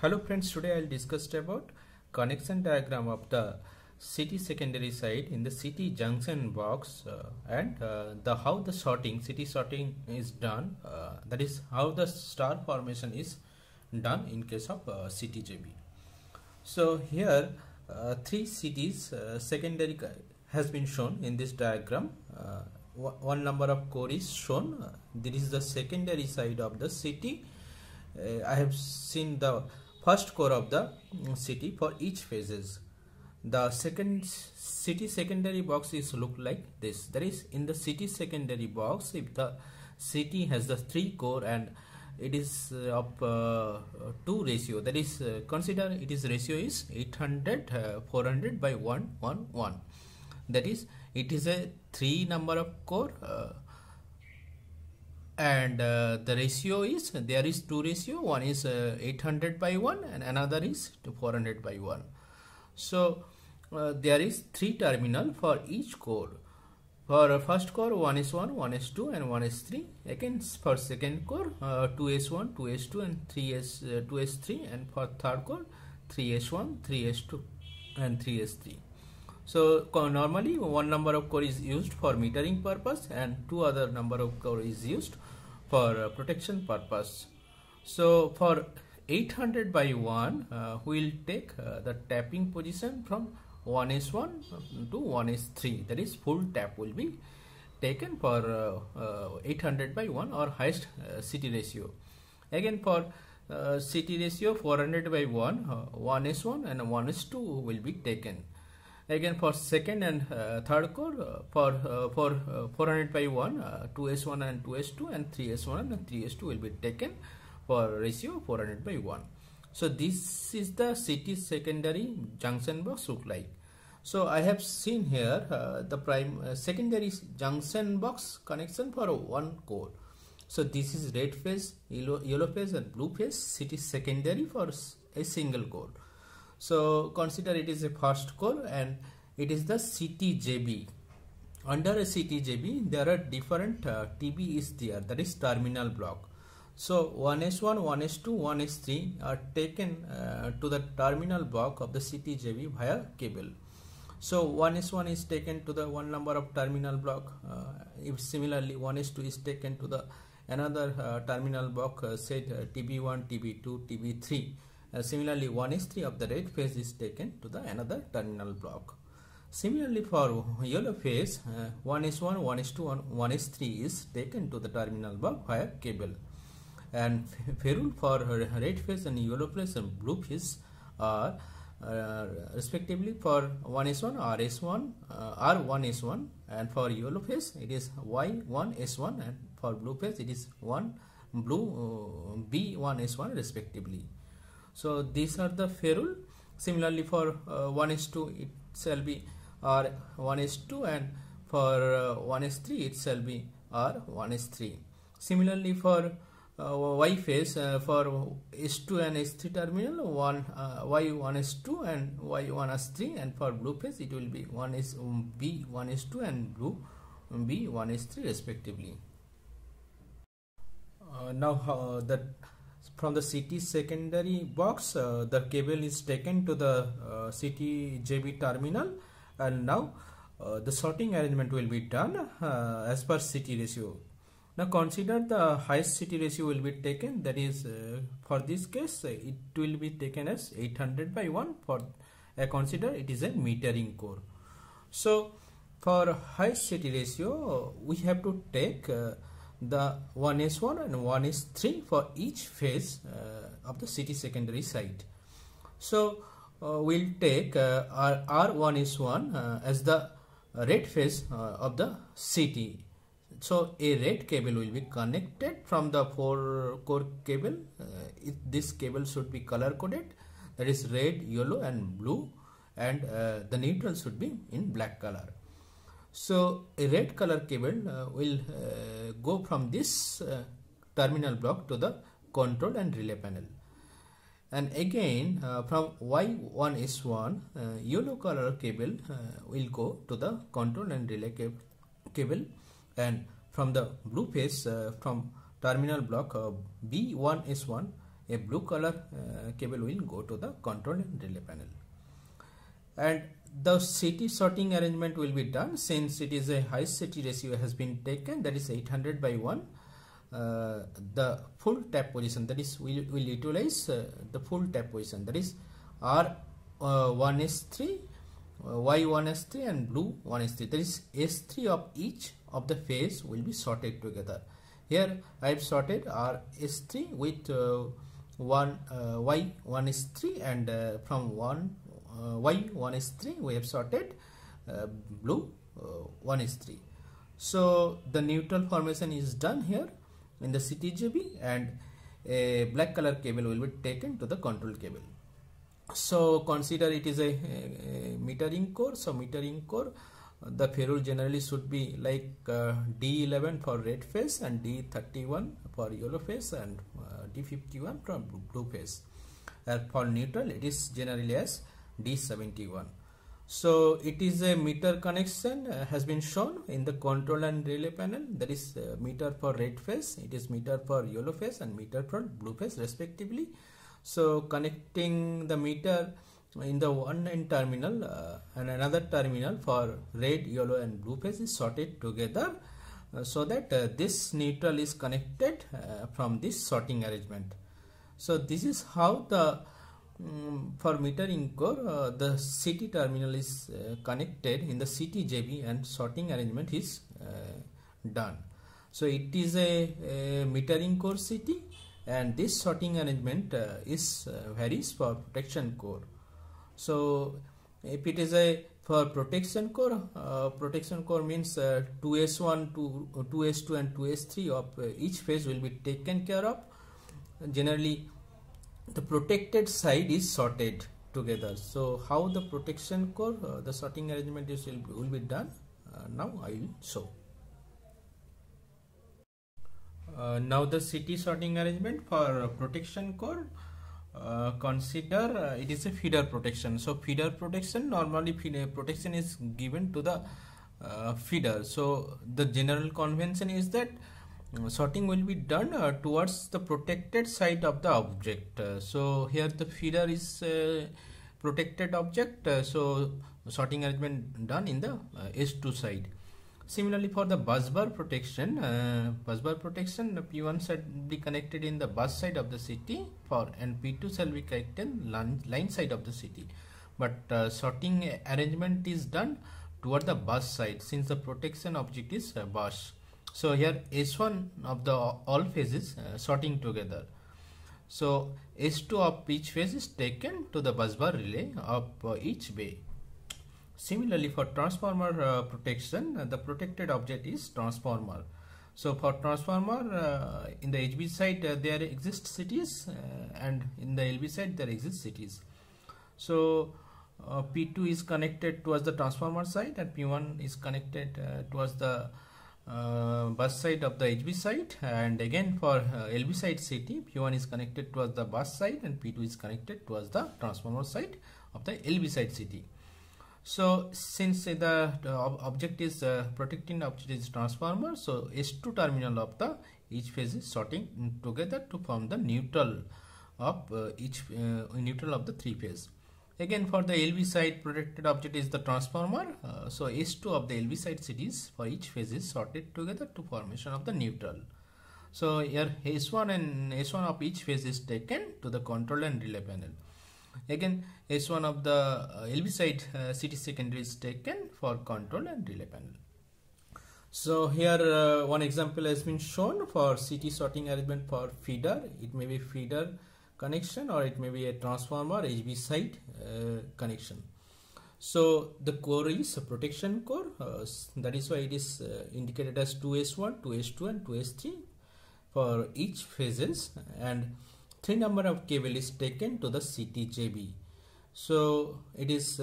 Hello friends, today I'll discuss about connection diagram of the CT secondary side in the CT junction box and how the CT sorting is done, that is how the star formation is done in case of Ctjb. So here three CTs secondary has been shown in this diagram. One number of core is shown. This is the secondary side of the CT. I have seen the first core of the CT for each phases. The second CT secondary box is look like this. That is, in the CT secondary box, if the CT has the 3 core and it is of 2 ratio, that is consider it is ratio is 800 400 by 111. That is, it is a 3 number of core and the ratio is, there is 2 ratio, one is 800 by 1 and another is 400 by 1. So there is 3 terminal for each core. For first core 1 is 1, 1 is 2 and 1 is 3. Again for second core 2s1, 2s2 and 2s3, and for third core 3s1, 3s2 and 3s3. So normally one number of core is used for metering purpose and 2 other number of core is used for protection purpose. So for 800 by 1 we will take the tapping position from 1s1 to 1s3, that is full tap will be taken for 800 by 1 or highest CT ratio. Again for CT ratio 400 by 1, 1s1 and 1s2 will be taken. Again for second and third core for 400 by 1, 2s1 and 2s2 and 3s1 and 3s2 will be taken for ratio 400 by 1. So this is the CT secondary junction box look like. So I have seen here the secondary junction box connection for one core. So this is red phase, yellow phase and blue phase CT secondary for a single core. So consider it is a first core and it is the Ctjb. Under a Ctjb there are different TB is there, that is terminal block. So 1s1, 1s2, 1s3 are taken to the terminal block of the Ctjb via cable. So 1s1 is taken to the one number of terminal block. If similarly 1s2 is taken to the another terminal block, said TB1, TB2, TB3. Similarly 1s3 of the red phase is taken to the another terminal block. Similarly for yellow phase 1s1, 1s2 and 1s3 is taken to the terminal block via cable. And ferrule for red phase and yellow phase and blue phase are respectively for 1s1 rs1 r1s1 and for yellow phase it is y1s1 and for blue phase it is blue b1s1 respectively. So these are the ferrule. Similarly for 1s2 it shall be r1s2 and for 1s3 it shall be r1s3. Similarly for y phase for s2 and s3 terminal y1s2 and y1s3, and for blue phase it will be b1s2 and blue b1s3 respectively. Now from the CT secondary box the cable is taken to the Ctjb terminal, and now the sorting arrangement will be done as per CT ratio. Now consider the highest CT ratio will be taken, that is for this case it will be taken as 800 by 1 for consider it is a metering core. So for highest CT ratio we have to take the 1s1 and 1s3 for each phase of the CT secondary side. So we'll take R1s1 as the red phase of the CT. So a red cable will be connected from the 4 core cable. This cable should be color coded, that is red, yellow and blue, and the neutral should be in black color. So a red color cable will go from this terminal block to the control and relay panel, and again from Y1S1 yellow color cable will go to the control and relay cable, and from the blue phase from terminal block B1S1 a blue color cable will go to the control and relay panel. And the CT sorting arrangement will be done since it is a high CT ratio has been taken, that is 800 by 1. The full tap position, that is we will utilize the full tap position, that is R1S3, Y1S3 and blue 1S3, that is S3 of each of the phase will be sorted together. Here I have sorted RS3 with Y1S3 and from Y1S3 we have sorted blue 1S3. So the neutral formation is done here in the Ctjb, and a black color cable will be taken to the control cable. So consider it is a metering core. So metering core, the ferrule generally should be like D11 for red phase and D31 for yellow phase and D51 for blue phase. For neutral it is generally as D71. So it is a meter connection has been shown in the control and relay panel, that is meter for red phase, it is meter for yellow phase and meter for blue phase respectively. So connecting the meter in the one end terminal and another terminal for red, yellow and blue phase is sorted together so that this neutral is connected from this sorting arrangement. So this is how the for metering core the CT terminal is connected in the Ctjb and sorting arrangement is done. So it is a metering core CT, and this sorting arrangement is varies for protection core. So if it is a for protection core means 2S1, 2S2 and 2S3 of each phase will be taken care of. Generally the protected side is sorted together. So how the protection core the sorting arrangement is will be done, now I will show. Now the CT sorting arrangement for protection core, consider it is a feeder protection. So feeder protection, normally protection is given to the feeder. So the general convention is that sorting will be done towards the protected side of the object. So here the feeder is protected object, so sorting arrangement done in the S2 side. Similarly for the bus bar protection, the P1 should be connected in the bus side of the CT and P2 shall be connected line side of the CT. But sorting arrangement is done toward the bus side since the protection object is bus. So here S1 of the all phases sorting together. So S2 of each phase is taken to the bus bar relay of each bay. Similarly for transformer protection, the protected object is transformer. So for transformer in the HV side there exist cities and in the LV side there exist cities. So P2 is connected towards the transformer side and P1 is connected towards the bus side of the HV side, and again for LV side CT, P1 is connected towards the bus side and P2 is connected towards the transformer side of the LV side CT. So since the object is protecting object is transformer, so S2 terminal of the each phase is sorting together to form the neutral of neutral of the three phase. Again for the LV side protected object is the transformer, so S2 of the LV side cities for each phase is sorted together to formation of the neutral. So here S1 and S1 of each phase is taken to the control and relay panel. Again S1 of the LV side CT secondary is taken for control and relay panel. So here one example has been shown for CT sorting arrangement for feeder. It may be feeder connection or it may be a transformer HV side connection. So the core is a protection core, that is why it is indicated as 2S1, 2S2 and 2S3 for each phases, and 3 number of cable is taken to the Ctjb. So it is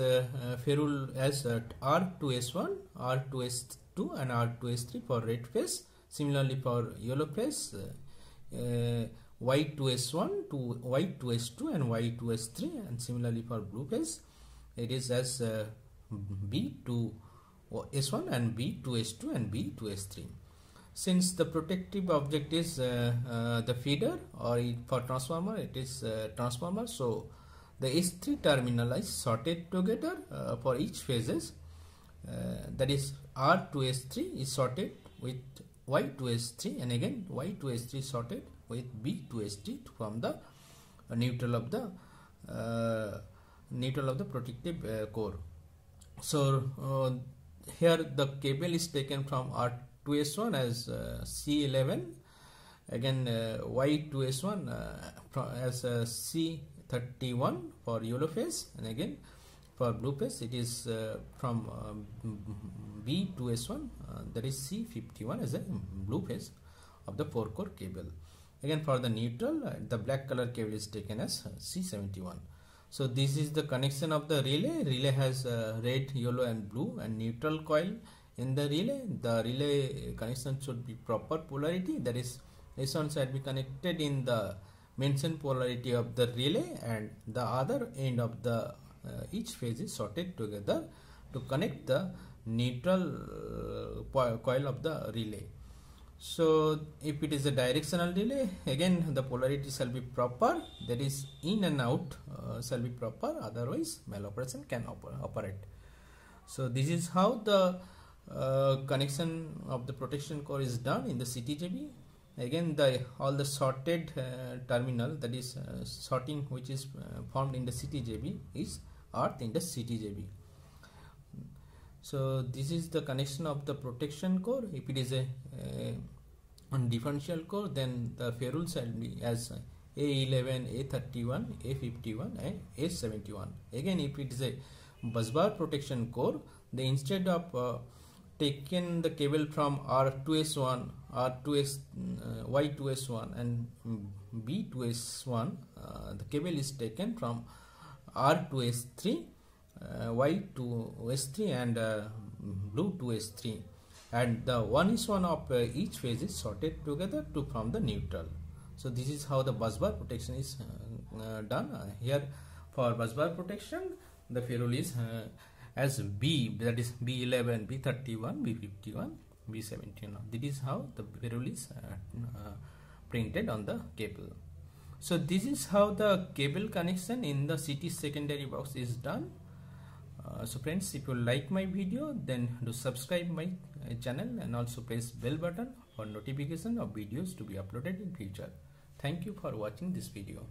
ferrule as R2S1, R2S2 and R2S3 for red phase. Similarly for yellow phase, Y2S1 to Y2S2 and Y2S3, and similarly for blue phase it is as B2S1 and B2S2 and B2S3. Since the protective object is the feeder, or for transformer it is transformer, so the S3 terminal is sorted together for each phases. That is R to S3 is sorted with Y to S3, and again Y to S3 sorted with B to S3 to form the neutral of the protective core. So here the cable is taken from R to S1 as C11, again Y to S1 as C31 for yellow phase, and again for blue phase it is from B to S1, that is C51 as a blue phase of the 4-core cable. Again for the neutral, the black color cable is taken as C71. So this is the connection of the relay. Relay has red, yellow and blue and neutral coil in the relay. The relay connection should be proper polarity, that is S1 should be connected in the mentioned polarity of the relay, and the other end of the each phase is sorted together to connect the neutral coil of the relay. So if it is a directional relay, again the polarity shall be proper, that is in and out shall be proper, otherwise maloperation can operate. So this is how the connection of the protection core is done in the Ctjb. Again all the sorted terminal, that is sorting which is formed in the Ctjb is earth in the Ctjb. So this is the connection of the protection core. If it is a differential core, then the ferrules shall be as A11, A31, A51 and A71. Again if it is a busbar protection core, then instead of taken the cable from R to S1, R to S, Y to S1 and B to S1, the cable is taken from R to S3, Y to S3 and blue to S3, and the 1:1 of each phase is sorted together to form the neutral. So this is how the busbar protection is done. Here for busbar protection, the ferrule is as B, that is B11, B31, B51, B71. This is how the ferrule is printed on the cable. So this is how the cable connection in the CT secondary box is done. So friends, if you like my video, then do subscribe my channel and also press bell button for notification of videos to be uploaded in future. Thank you for watching this video.